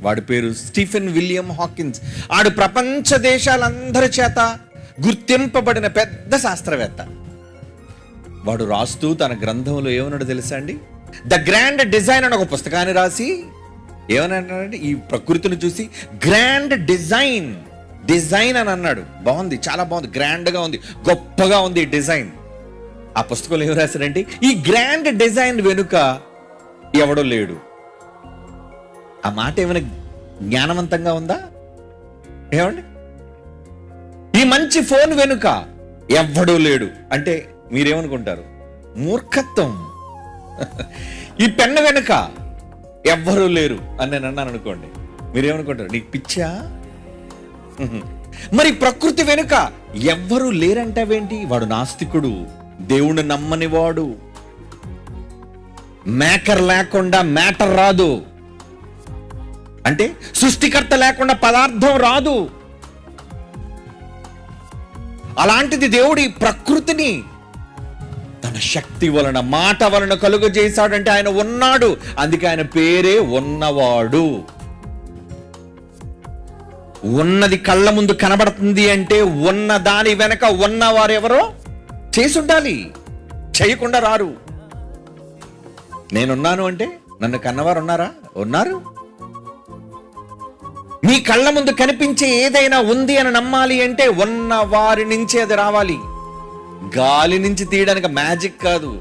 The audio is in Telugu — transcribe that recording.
వాడి పేరు స్టీఫెన్ విలియం హాకిన్స్. ఆడు ప్రపంచ దేశాలందరి చేత గుర్తింపబడిన పెద్ద శాస్త్రవేత్త. వాడు రాస్తూ తన గ్రంథంలో ఏమన్నాడు తెలుసా అండి? ద గ్రాండ్ డిజైన్ అని ఒక పుస్తకాన్ని రాసి ఏమన్నాడంటే, ఈ ప్రకృతిని చూసి గ్రాండ్ డిజైన్ అని అన్నాడు. బాగుంది, చాలా బాగుంది, గ్రాండ్గా ఉంది, గొప్పగా ఉంది డిజైన్. ఆ పుస్తకంలో ఏం రాశాడంటే, ఈ గ్రాండ్ డిజైన్ వెనుక ఎవడో లేడు. ఆ మాట ఏమైనా జ్ఞానవంతంగా ఉందా? ఏమండి, ఈ మంచి ఫోన్ వెనుక ఎవ్వడూ లేడు అంటే మీరేమనుకుంటారు? మూర్ఖత్వం. ఈ పెన్ను వెనుక ఎవ్వరూ లేరు అని నేను అన్నాను అనుకోండి, మీరేమనుకుంటారు? నీకు పిచ్చా? మరి ప్రకృతి వెనుక ఎవ్వరూ లేరంటావేంటి? వాడు నాస్తికుడు, దేవుణ్ణి నమ్మని వాడు. మేకర్ లేకుండా మ్యాటర్ రాదు అంటే సృష్టికర్త లేకుండా పదార్థం రాదు. అలాంటిది దేవుడి ప్రకృతిని తన శక్తి వలన, మాట వలన కలుగజేశాడంటే ఆయన ఉన్నాడు. అందుకే ఆయన పేరే ఉన్నవాడు. ఉన్నది కళ్ళ ముందు కనబడుతుంది అంటే ఉన్న దాని వెనక ఉన్నవారు ఎవరో చేసి ఉండాలి, చేయకుండా రారు. నేనున్నాను అంటే నన్ను కన్నవారు ఉన్నారా? ఉన్నారు. మీ కళ్ళ ముందు కనిపించే ఏదైనా ఉంది అని నమ్మాలి అంటే ఉన్న వారి నుంచి అది రావాలి. గాలి నుంచి తీయడానికి మ్యాజిక్ కాదు.